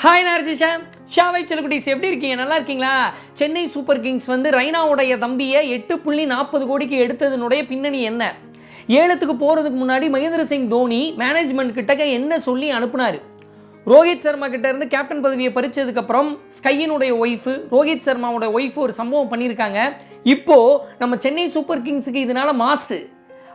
Hi RJ Sha Family எப்படி இருக்கீங்க? நல்லா இருக்கீங்களா? சென்னை சூப்பர் கிங்ஸ் வந்து ரெய்னாவுடைய தம்பியை 8.40 கோடிக்கு எடுத்ததனுடைய பின்னணி என்ன? ஏலத்துக்கு போகிறதுக்கு முன்னாடி மகேந்திர சிங் தோனி மேனேஜ்மெண்ட் கிட்ட என்ன சொல்லி அனுப்புனார்? ரோஹித் சர்மா கிட்ட இருந்து கேப்டன் பதவியை பறிச்சதுக்கப்புறம் ஸ்கையினுடைய ஒய்ஃபு ரோஹித் சர்மாவோட ஒய்ஃபு ஒரு சம்பவம் பண்ணியிருக்காங்க. இப்போது நம்ம சென்னை சூப்பர் கிங்ஸுக்கு இதனால் மாசு,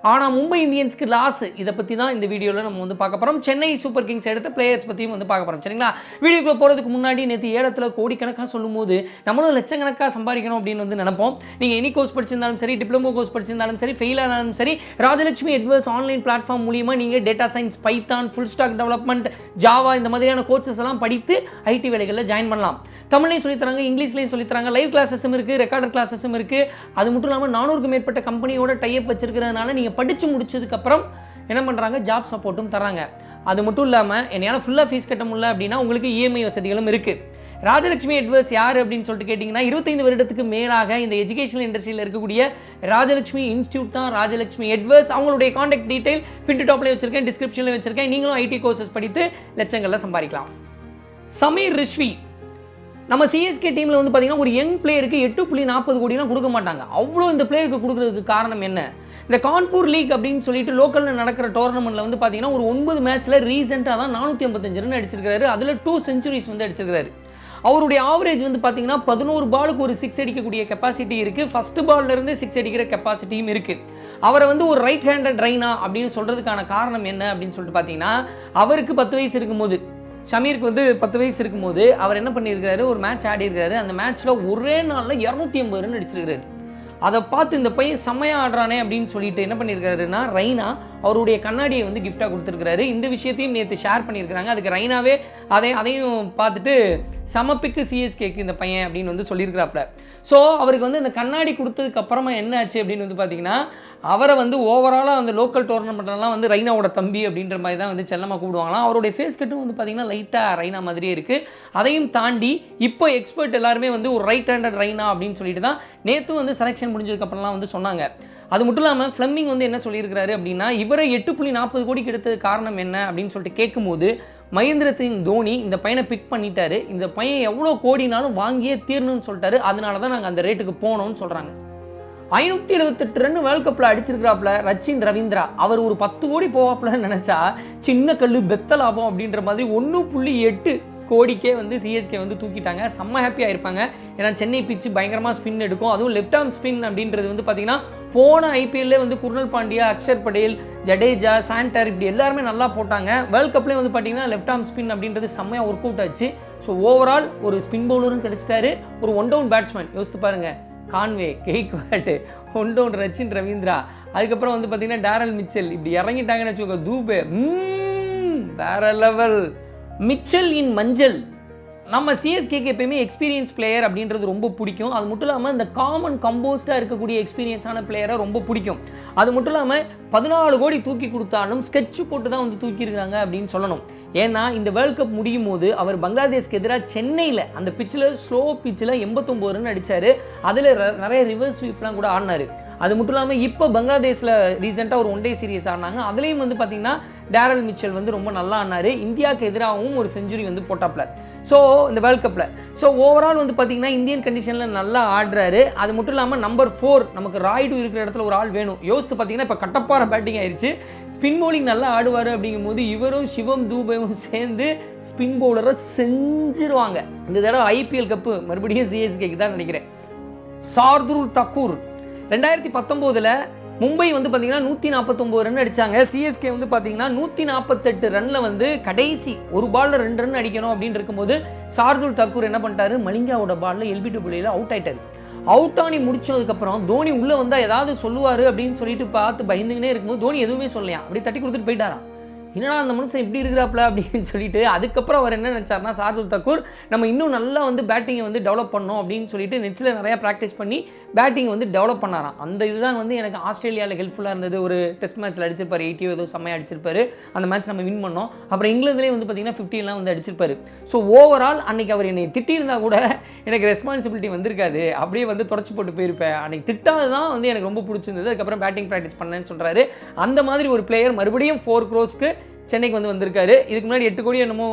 ஆனால் மும்பை இந்தியன்ஸ்க்கு லாஸ். இதை பற்றி தான் இந்த வீடியோவில் நம்ம வந்து பார்க்க போகிறோம். சென்னை சூப்பர் கிங்ஸ் எடுத்த பிளேயர்ஸ் பற்றியும் வந்து பார்க்க போகிறோம். சரிங்களா? வீடியோக்குள்ளே போகிறதுக்கு முன்னாடி நேற்று ஏலத்தில் கோடிக்கணக்காக சொல்லும் போது நம்மளும் லட்சக்கணக்காக சம்பாதிக்கணும் அப்படின்னு வந்து நினைப்போம். நீங்கள் எனி கோர்ஸ் படிச்சிருந்தாலும் சரி, டிப்ளமோ கோர்ஸ் படிச்சிருந்தாலும் சரி, ஃபெயில் ஆனாலும் சரி, ராஜலட்சுமி எட்வர்ஸ் ஆன்லைன் பிளாட்ஃபார்ம் மூலியமாக நீங்கள் data science, Python, full stock development, Java இந்த மாதிரியான கோர்சஸ் எல்லாம் படித்து ஐடி வேலைகளில் ஜாயின் பண்ணலாம். தமிழ்லையும் சொல்லித்தராங்க, இங்கிலீஷ்லையும் சொல்லித்தராங்க, லைவ் கிளாஸஸும் இருக்குது, ரெக்கார்டர் கிளாஸஸும் இருக்குது. அது மட்டும் இல்லாமல் 400க்கும் மேற்பட்ட கம்பெனியோட டைப் வச்சிருக்கிறதுனால நீங்கள் படித்து முடிச்சதுக்கப்புறம் என்ன பண்ணுறாங்க, ஜாப் சப்போர்ட்டும் தராங்க. அது மட்டும் இல்லாமல் என்னால் ஃபுல்லாக ஃபீஸ் கட்ட முடியல அப்படின்னா உங்களுக்கு இஎம்ஐ வசதிகளும் இருக்குது. ராஜலட்சுமி எட்வர்ஸ் யார் அப்படின்னு சொல்லிட்டு கேட்டிங்கன்னா 25 வருடத்துக்கு மேலாக இந்த எஜுகேஷனல் இண்டஸ்ட்ரியில் இருக்கக்கூடிய ராஜலட்சுமி இன்ஸ்டியூட் தான் ராஜலட்சுமி எட்வர்ஸ். அவங்களுடைய காண்டாக்ட் டீட்டெயில் பின் டாப்லேயே வச்சிருக்கேன், டிஸ்கிரிப்ஷனில் வச்சிருக்கேன். நீங்களும் ஐடி கோர்சஸ் படித்து லட்சங்களில் சம்பாதிக்கலாம். சமீர் ரிஷ்வி நம்ம சிஎஸ்கே டீமில் வந்து பார்த்தீங்கன்னா ஒரு யங் பிளேயருக்கு 8.40 கோடிலாம் கொடுக்க மாட்டாங்க. அவ்வளோ இந்த பிளேயருக்கு கொடுக்குறதுக்கு காரணம் என்ன? இந்த கான்பூர் லீக் அப்படின்னு சொல்லிட்டு லோக்கலில் நடக்கிற டோர்னமெண்ட்டில் வந்து பார்த்தீங்கன்னா ஒரு 9 மேட்ச்சில் ரீசெண்டாக தான் 455 ரன் அடிச்சிருக்காரு. அதில் 2 செஞ்சுரிஸ் வந்து அடிச்சிருக்காரு. அவருடைய ஆவரேஜ் வந்து பார்த்தீங்கன்னா 11 பாலுக்கு ஒரு 6 அடிக்கக்கூடிய கெப்பாசிட்டி இருக்குது. ஃபஸ்ட்டு பால்லேருந்து 6 அடிக்கிற கெப்பாசிட்டியும் இருக்குது. அவரை வந்து ஒரு ரைட் ஹேண்டட் ரைனா அப்படின்னு சொல்கிறதுக்கான காரணம் என்ன அப்படின்னு சொல்லிட்டு பார்த்தீங்கன்னா அவருக்கு 10 வயசு இருக்கும்போது, ஷமீருக்கு வந்து 10 வயசு இருக்கும்போது அவர் என்ன பண்ணியிருக்காரு, ஒரு மேட்ச் ஆடி இருக்காரு. அந்த மேட்ச்சில் ஒரே நாளில் 280 ரன் அடிச்சிருக்காரு. அதை பார்த்து இந்த பையன் செம்மையாக ஆடுறானே அப்படின்னு சொல்லிட்டு என்ன பண்ணியிருக்காருன்னா ரெய்னா அவருடைய கண்ணாடியை வந்து கிஃப்டாக கொடுத்துருக்காரு. இந்த விஷயத்தையும் நேற்று ஷேர் பண்ணியிருக்கிறாங்க. அதுக்கு ரெய்னாவே அதையும் பார்த்துட்டு சமப்பிக்கு சிஎஸ்கேக்கு இந்த பையன் அப்படின்னு வந்து சொல்லியிருக்கிறாப்புல. ஸோ அவருக்கு வந்து இந்த கண்ணாடி கொடுத்ததுக்கு அப்புறமா என்ன ஆச்சு அப்படின்னு வந்து பார்த்தீங்கன்னா அவரை வந்து ஓவராலாக அந்த லோக்கல் டோர்னமெண்ட்லாம் வந்து ரெய்னாவோட தம்பி அப்படின்ற மாதிரி தான் வந்து செல்லமாக கூப்பிடுவாங்களாம். அவருடைய ஃபேஸ் கட்டும் வந்து பார்த்தீங்கன்னா லைட்டாக ரெய்னா மாதிரியே இருக்குது. அதையும் தாண்டி இப்போ எக்ஸ்பர்ட் எல்லாருமே வந்து ஒரு ரைட் ஹேண்டட் ரெய்னா அப்படின்னு சொல்லிட்டு தான் நேற்று வந்து செலெக்ஷன் முடிஞ்சதுக்கப்புறம்லாம் வந்து சொன்னாங்க. அது மட்டும் இல்லாமல் ஃப்ளெமிங் வந்து என்ன சொல்லியிருக்கிறாரு அப்படின்னா இவரை 8.40 கோடிக்கு எடுத்தது காரணம் என்ன அப்படின்னு சொல்லிட்டு கேட்கும்போது மகேந்திர சிங் தோனி இந்த பையனை பிக் பண்ணிட்டாரு. இந்த பையன் எவ்வளோ கோடினாலும் வாங்கியே தீரணும்னு சொல்லிட்டாரு. அதனால தான் நாங்கள் அந்த ரேட்டுக்கு போனோம்னு சொல்கிறாங்க. 578 ரன் வேர்ல்ட் கப்பில் அடிச்சிருக்கிறாப்புல ரச்சின் ரவீந்திரா. அவர் ஒரு 10 கோடி போவாப்புலன்னு நினச்சா சின்ன கல் பெத்த லாபம் அப்படின்ற மாதிரி 1.8 கோடிக்கே வந்து சிஎஸ்கே வந்து தூக்கிட்டாங்க. செம்ம ஹாப்பியாக இருப்பாங்க. ஏன்னா சென்னை பிச்சு பயங்கரமாக ஸ்பின் எடுக்கும். அதுவும் லெஃப்ட் ஆர்ம் ஸ்பின் அப்படின்றது வந்து பார்த்தீங்கன்னா போன ஐபிஎல்லே வந்து குர்னல் பாண்டியா, அக்ஷர் படேல், ஜடேஜா, சாண்டர் இப்படி எல்லாருமே நல்லா போட்டாங்க. வேர்ல்ட் கப்லேயே வந்து பார்த்தீங்கன்னா லெஃப்ட் ஆர்ம் ஸ்பின் அப்படின்றது செம்மையாக ஒர்க் அவுட் ஆச்சு. ஸோ ஓவரால் ஒரு ஸ்பின் பவுலரும் கிடச்சிட்டாரு, ஒரு 1 டவுன் பேட்ஸ்மேன். யோசித்து பாருங்கள், கான்வே, கெய்க்வாட், 1 டவுன் ரச்சின் ரவீந்திரா, அதுக்கப்புறம் வந்து பார்த்தீங்கன்னா டேரல் மிச்சல் இப்படி இறங்கிட்டாங்கன்னு வச்சுக்கோங்க. தூபே வேற லெவல். மிச்சல் இன் மஞ்சள். நம்ம சிஎஸ்கேக்கு எப்பயுமே எக்ஸ்பீரியன்ஸ் பிளேயர் அப்படின்றது ரொம்ப பிடிக்கும். அது மட்டும் இல்லாமல் இந்த காமன் கம்போஸ்டாக இருக்கக்கூடிய எக்ஸ்பீரியன்ஸான பிளேயரை ரொம்ப பிடிக்கும். அது மட்டும் இல்லாமல் 14 கோடி தூக்கி கொடுத்தாலும் ஸ்கெட்சு போட்டு தான் வந்து தூக்கியிருக்காங்க அப்படின்னு சொல்லணும். ஏன்னா இந்த வேர்ல்ட் கப் முடியும் போது அவர் பங்களாதேஷ்க்கு எதிராக சென்னையில் அந்த பிச்சில் ஸ்லோ பிச்சில் 89 ரன் அடித்தார். அதில் நிறைய ரிவர்ஸ் ஸ்வீப்லாம் கூட ஆடினார். அது மட்டும் இல்லாமல் இப்போ பங்களாதேஷில் ரீசெண்டாக ஒரு 1 டே சீரிஸ் ஆடினாங்க. அதுலேயும் வந்து பார்த்திங்கன்னா டேரல் மிச்சல் வந்து ரொம்ப நல்லா ஆடினார். இந்தியாவுக்கு எதிராகவும் ஒரு செஞ்சுரி வந்து போட்டாப்ல ஸோ இந்த வேர்ல்ட் கப்பில். ஸோ ஓவரால் வந்து பார்த்திங்கன்னா இந்தியன் கண்டிஷனில் நல்லா ஆடுறாரு. அது மட்டும் இல்லாமல் நம்பர் 4 நமக்கு ராய்டு இருக்கிற இடத்துல ஒரு ஆள் வேணும். யோசித்து பார்த்திங்கன்னா இப்போ கட்டப்பாற பேட்டிங் ஆயிடுச்சு. ஸ்பின் பவுலிங் நல்லா ஆடுவார் அப்படிங்கும்போது இவரும் சிவம் தூபையும் சேர்ந்து ஸ்பின் பவுலரை செஞ்சிருவாங்க. இந்த தடவை ஐபிஎல் கப்பு மறுபடியும் சிஎஸ்கேக்கு தான் நினைக்கிறேன். சார்துல் தக்கூர் 2019 மும்பை வந்து பார்த்தீங்கன்னா 149 ரன் அடித்தாங்க. சிஎஸ்கே வந்து பார்த்தீங்கன்னா 148 ரனில் வந்து கடைசி ஒரு பாலில் 2 ரன் அடிக்கணும் அப்படின்னு இருக்கும்போது சார்துல் தக்கூர் என்ன பண்ணிட்டாரு, மலிங்காவோட பாலில் LBW புள்ளியில் அவுட் ஆயிட்டார். அவுட் ஆனி முடிச்சதுக்கப்புறம் தோனி உள்ளே வந்தால் ஏதாவது சொல்லுவார் அப்படின்னு சொல்லிட்டு பார்த்து பயந்துக்கினே இருக்கும்போது தோனி எதுவுமே சொல்லலையா, அப்படி தட்டி கொடுத்துட்டு போயிட்டாராம். என்னடா அந்த மனுஷன் எப்படி இருக்கிறாப்ல அப்படின்னு சொல்லிட்டு அதுக்கப்புறம் அவர் என்ன நினச்சார்னா சார்துல் தக்கூர் நம்ம இன்னும் நல்லா வந்து பேட்டிங்கை வந்து டெவலப் பண்ணோம் அப்படின்னு சொல்லிட்டு நெட்ஸில் நிறையா ப்ராக்டிஸ் பண்ணி பேட்டிங்கை வந்து டெவலப் பண்ணாராம். அந்த இதுதான் வந்து எனக்கு ஆஸ்திரேலியாவில் ஹெல்ப்ஃபுல்லாக இருந்தது. ஒரு டெஸ்ட் மேட்ச்சில் அடிச்சிருப்பார், 80 ஏதோ செம்மையாக அடிச்சிருப்பாரு. அந்த மேட்ச் நம்ம வின் பண்ணோம். அப்புறம் இங்கிலாந்துலேயே வந்து பார்த்தீங்கன்னா 50 வந்து அடிச்சிருப்பாரு. ஸோ ஓவரால் அன்றைக்கி அவர் என்னை திட்டியிருந்தால் கூட எனக்கு ரெஸ்பான்சிபிலிட்டி வந்திருக்காது, அப்படியே வந்து தொடச்சி போட்டு போயிருப்பேன். அன்றைக்கி திட்டாது தான் வந்து எனக்கு ரொம்ப பிடிச்சிருந்தது. அதுக்கப்புறம் பேட்டிங் ப்ராக்டிஸ் பண்ணேன்னு சொல்கிறாரு. அந்த மாதிரி ஒரு பிளேயர் மறுபடியும் 4 crores சென்னைக்கு வந்திருக்காரு. இதுக்கு முன்னாடி 8 கோடி என்னமோ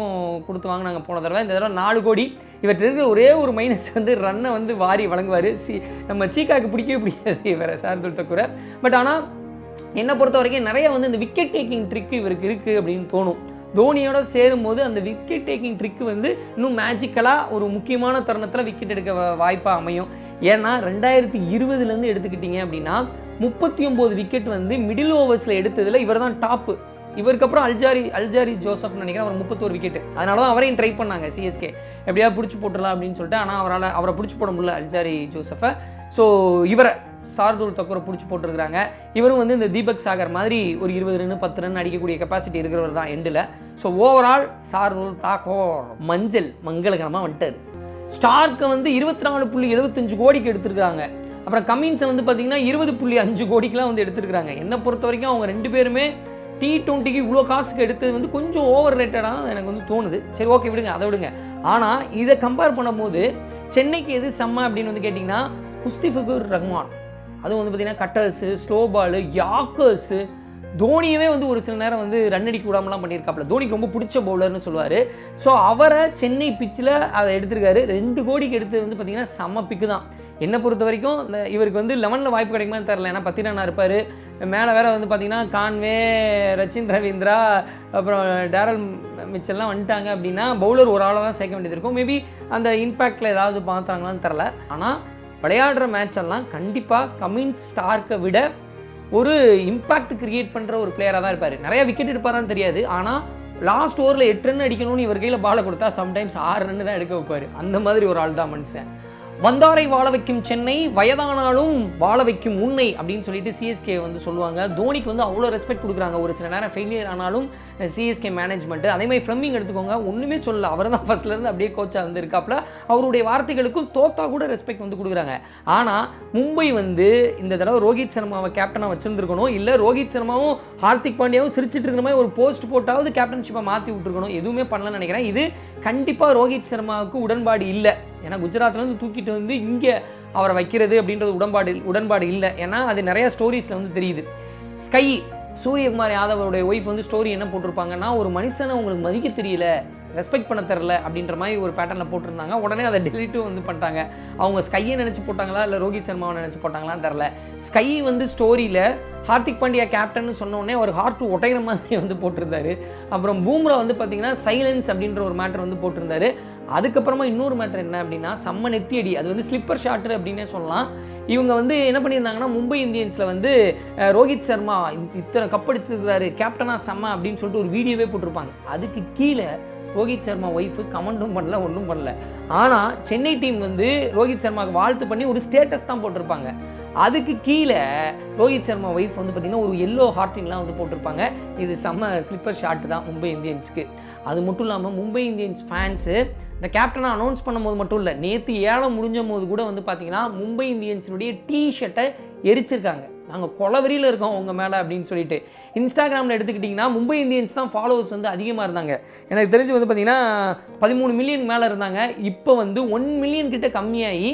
கொடுத்து வாங்கினாங்க போன தடவை. இந்த தடவை 4 கோடி. இவற்றில் இருக்கிற ஒரே ஒரு மைனஸ் ரன்னை வாரி வழங்குவார். நம்ம சீக்காக்கு பிடிக்கவே பிடிக்காது இவரை ஷார்துல் தக்கூரை. பட் ஆனால் என்னை பொறுத்த வரைக்கும் நிறைய இந்த விக்கெட் டேக்கிங் ட்ரிக் இவருக்கு இருக்குது அப்படின்னு தோணும். தோனியோட சேரும்போது அந்த விக்கெட் டேக்கிங் ட்ரிக் இன்னும் மேஜிக்கலாக ஒரு முக்கியமான தருணத்தில் விக்கெட் எடுக்க வாய்ப்பாக அமையும். ஏன்னா 2020 எடுத்துக்கிட்டிங்க அப்படின்னா 39 விக்கெட் மிடில் ஓவர்ஸில் எடுத்ததில் இவர் தான் டாப்பு. இவருக்கு அப்புறம் அல்ஜாரி ஜோசப்னு நினைக்கிறேன், அவர் 31 விக்கெட். அதனால தான் அவரையும் ட்ரை பண்ணாங்க சிஎஸ்கே, எப்படியாவது பிடிச்சி போட்டுடலாம் அப்படின்னு சொல்லிட்டு. ஆனால் அவரை பிடிச்சி போட முடியல அல்ஜாரி ஜோசஃபை. ஸோ இவரை ஷார்துல் தக்கூரை பிடிச்சி போட்டுருக்காங்க. இவரும் இந்த தீபக் சாகர் மாதிரி ஒரு 20 ரன் 10 ரன் அடிக்கக்கூடிய கெப்பாசிட்டி இருக்கிறவர் தான் எண்டில். ஸோ ஓவரால் ஷார்துல் தாக்கூர் மங்களகரமாக வந்துட்டார். ஸ்டார்க்கு 24.75 கோடிக்கு எடுத்துருக்காங்க. அப்புறம் கமின்ஸை பார்த்தீங்கன்னா 20.5 கோடிக்கெலாம் எடுத்துருக்காங்க. என்னை பொறுத்த வரைக்கும் அவங்க 2 பேருமே T20க்கு இவ்வளோ காசுக்கு எடுத்தது கொஞ்சம் ஓவர் ரேட்டடாக எனக்கு தோணுது. சரி, ஓகே, விடுங்க, அதை விடுங்க. ஆனால் இதை கம்பேர் பண்ணும்போது சென்னைக்கு எது செம்ம அப்படின்னு கேட்டிங்கன்னா முஸ்திஃபிகுர் ரஹ்மான். அதுவும் பார்த்தீங்கன்னா கட்டர்ஸு, ஸ்லோ பாலு, யாக்கர்ஸு, தோனியவே ஒரு சில நேரம் ரன் அடிக்க விடாமலாம் பண்ணியிருக்காப்புல. தோனிக்கு ரொம்ப பிடிச்ச பவுலர்னு சொல்லுவார். ஸோ அவரை சென்னை பிச்சில் அதை எடுத்திருக்காரு. 2 கோடிக்கு எடுத்தது பார்த்தீங்கன்னா செம்ம பிக்கு தான். என்னை பொறுத்த வரைக்கும் இவருக்கு 11ல் வாய்ப்பு கிடைக்குமான்னு தெரில. ஏன்னா 10 ரன்னாக இருப்பார். மேலே வேறு பார்த்தீங்கன்னா கான்வே, ரச்சின் ரவீந்திரா, அப்புறம் டேரல் மிச்சல்லாம் வந்துட்டாங்க அப்படின்னா பவுலர் ஒரு ஆளாக தான் சேர்க்க வேண்டியது இருக்கும். மேபி அந்த இம்பேக்டில் ஏதாவது பார்த்தாங்களான்னு தெரில. ஆனால் விளையாடுற மேட்ச் எல்லாம் கண்டிப்பாக கமின்ஸ் ஸ்டார்க்கை விட ஒரு இம்பேக்ட் கிரியேட் பண்ணுற ஒரு பிளேயராக தான் இருப்பார். நிறையா விக்கெட் எடுப்பாரான்னு தெரியாது. ஆனால் லாஸ்ட் ஓவரில் 8 ரன் அடிக்கணும்னு இவர் கையில் பாலை கொடுத்தா சம்டைம்ஸ் 6 ரன் தான் எடுக்க வைப்பார். அந்த மாதிரி ஒரு ஆள் தான் மனுஷன். வந்தாரை வாழ வைக்கும் சென்னை, வயதானாலும் வாழ வைக்கும் உன்னை அப்படின்னு சொல்லிட்டு சிஎஸ்கே சொல்லுவாங்க. தோனிக்கு அவ்வளோ ரெஸ்பெக்ட் கொடுக்குறாங்க. ஒரு சில நேரம் ஃபெயிலியர் ஆனாலும் சிஎஸ்கே மேனேஜ்மெண்ட்டு. அதேமாதிரி ஃப்ளமிங் எடுத்துக்கோங்க, ஒன்றுமே சொல்லல. அவர் தான் ஃபர்ஸ்ட்லேருந்து அப்படியே கோச்சாக இருக்காப்புல. அவருடைய வார்த்தைகளுக்கும் தோத்தா கூட ரெஸ்பெக்ட் கொடுக்குறாங்க. ஆனால் மும்பை இந்த தடவை ரோஹித் சர்மாவை கேப்டனாக வச்சுருந்துருக்கணும். இல்லை ரோஹித் சர்மாவும் ஹார்திக் பாண்டியாவும் சிரிச்சிட்டு இருக்கிற மாதிரி ஒரு போஸ்ட் போட்டாவது கேப்டன்ஷிப்பை மாற்றி விட்டுருக்கணும். எதுவுமே பண்ணலன்னு நினைக்கிறேன். இது கண்டிப்பாக ரோஹித் சர்மாவுக்கு உடன்பாடு இல்லை. ஏன்னா குஜராத்லேருந்து தூக்கிட்டு இங்கே அவரை வைக்கிறது அப்படின்றது உடன்பாடு இல்லை. ஏன்னா அது நிறையா ஸ்டோரிஸில் தெரியுது. ஸ்கை சூரியகுமார் யாதவருடைய ஒய்ஃப் ஸ்டோரி என்ன போட்டிருப்பாங்கன்னா, ஒரு மனுஷனை உங்களுக்கு மதிக்க தெரியல, ரெஸ்பெக்ட் பண்ண தெரில அப்படின்ற மாதிரி ஒரு பேட்டர்னில் போட்டிருந்தாங்க. உடனே அதை டெலிட்டும் பண்ணிட்டாங்க. அவங்க ஸ்கையை நினச்சி போட்டாங்களா இல்லை ரோஹித் சர்மாவை நினச்சி போட்டாங்களான்னு தெரில. ஸ்கை ஸ்டோரியில் ஹார்திக் பாண்டியா கேப்டன் சொன்னோடனே ஒரு ஹார்ட் ஒட்டைகிற மாதிரி போட்டிருந்தாரு. அப்புறம் பூம்ரா பார்த்தீங்கன்னா சைலன்ஸ் அப்படின்ற ஒரு மேட்டர் போட்டிருந்தாரு. அதுக்கப்புறமா இன்னொரு மேட்டர் என்ன அப்படின்னா செம்ம நெத்தியடி. அது ஸ்லிப்பர் ஷாட்டு அப்படின்னே சொல்லலாம். இவங்க என்ன பண்ணியிருந்தாங்கன்னா மும்பை இந்தியன்ஸில் ரோஹித் சர்மா இத்தனை கப் அடிச்சிருக்கிறாரு, கேப்டனாக செம்ம அப்படின்னு சொல்லிட்டு ஒரு வீடியோவே போட்டிருப்பாங்க. அதுக்கு கீழே ரோஹித் சர்மா ஒய்ஃபு கமெண்ட்டும் பண்ணல, ஒன்றும் பண்ணல. ஆனால் சென்னை டீம் ரோஹித் சர்மாவுக்கு வாழ்த்து பண்ணி ஒரு ஸ்டேட்டஸ் தான் போட்டிருப்பாங்க. அதுக்கு கீழே ரோஹித் சர்மா ஒய்ஃப் பார்த்திங்கன்னா ஒரு எல்லோ ஹார்ட்டின்லாம் போட்டிருப்பாங்க. இது செம்ம ஸ்லிப்பர் ஷாட்டு தான் மும்பை இந்தியன்ஸுக்கு. அது மட்டும் இல்லாமல் மும்பை இந்தியன்ஸ் ஃபேன்ஸு இந்த கேப்டனை அனௌன்ஸ் பண்ணும்போது மட்டும் இல்லை, நேற்று ஏலம் முடிஞ்ச போது கூட பார்த்திங்கன்னா மும்பை இந்தியன்ஸினுடைய டிஷர்ட்டை எரிச்சிருக்காங்க. நாங்கள் கொலவரியில் இருக்கோம் உங்கள் மேலே அப்படின்னு சொல்லிட்டு. இன்ஸ்டாகிராமில் எடுத்துக்கிட்டிங்கன்னா மும்பை இந்தியன்ஸ் தான் ஃபாலோவர்ஸ் அதிகமாக இருந்தாங்க. எனக்கு தெரிஞ்சு பார்த்திங்கன்னா 13 மில்லியன் மேலே இருந்தாங்க. இப்போ 1 மில்லியன் கிட்ட கம்மியாகி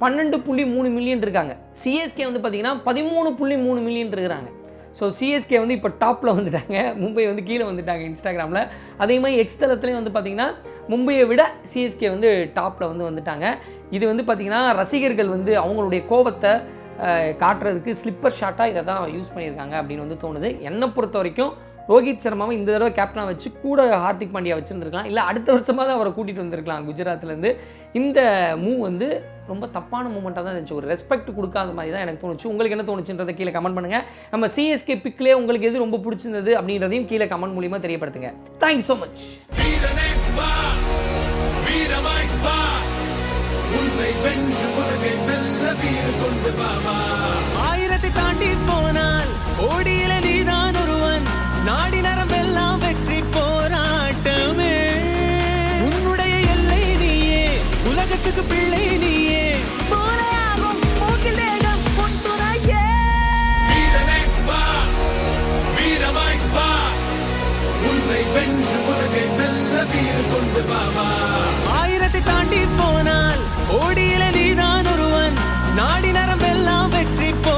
12.3 மில்லியன் இருக்காங்க. சிஎஸ்கே பார்த்திங்கன்னா 13.3 மில்லியன் இருக்கிறாங்க. ஸோ சிஎஸ்கே இப்போ டாப்பில் வந்துட்டாங்க, மும்பை கீழே வந்துட்டாங்க இன்ஸ்டாகிராமில். அதே மாதிரி எக்ஸ் தளத்துலேயும் பார்த்திங்கன்னா மும்பையை விட சிஎஸ்கே டாப்பில் வந்துட்டாங்க. இது பார்த்திங்கன்னா ரசிகர்கள் அவங்களுடைய கோபத்தை காட்டுறதுக்கு ஸ்லிப்பர் ஷாட்டாக இதை தான் யூஸ் பண்ணியிருக்காங்க அப்படின்னு தோணுது. என்னை பொறுத்த வரைக்கும் ரோஹித் சர்மாவை இந்த தடவை கேப்டனாக வச்சு கூட ஹார்திக் பாண்டியா வச்சுருந்துருக்கலாம். இல்லை அடுத்த வருஷமாக தான் அவரை கூட்டிகிட்டு வந்திருக்கலாம் குஜராத்லேருந்து. இந்த மூவ் ரொம்ப தப்பான மூமெண்ட்டாக தான் இருந்துச்சு. ஒரு ரெஸ்பெக்ட் கொடுக்காத மாதிரி தான் எனக்கு தோணுச்சு. உங்களுக்கு என்ன தோணுச்சுன்றதை கீழே கமெண்ட் பண்ணுங்கள். நம்ம சிஎஸ்கே பிக்லேயே உங்களுக்கு எது ரொம்ப பிடிச்சிருந்தது அப்படின்றதையும் கீழே கமெண்ட் மூலியமாக தெரியப்படுத்துங்க. Thank you so much. ஆயிரத்தை தாண்டி போனால் ஓடியில நீதான் ஒருவன், நாடி நரம்பெல்லாம் வெற்றி போராட்டமே. உன்னுடைய எல்லை நீயே, உலகத்துக்கு பிள்ளை நீயே, போலையாகும் மூக்கில் தேகம் உன் துணையே. வீரமாய் வா, உன்னை வென்று உலகை வெல்ல வீர கொண்டு வா. ஆயிரத்தை தாண்டி போனால் ஓடியில நீதான் ஒருவன், நாடி நரம்பெல்லாம் வெற்றி போ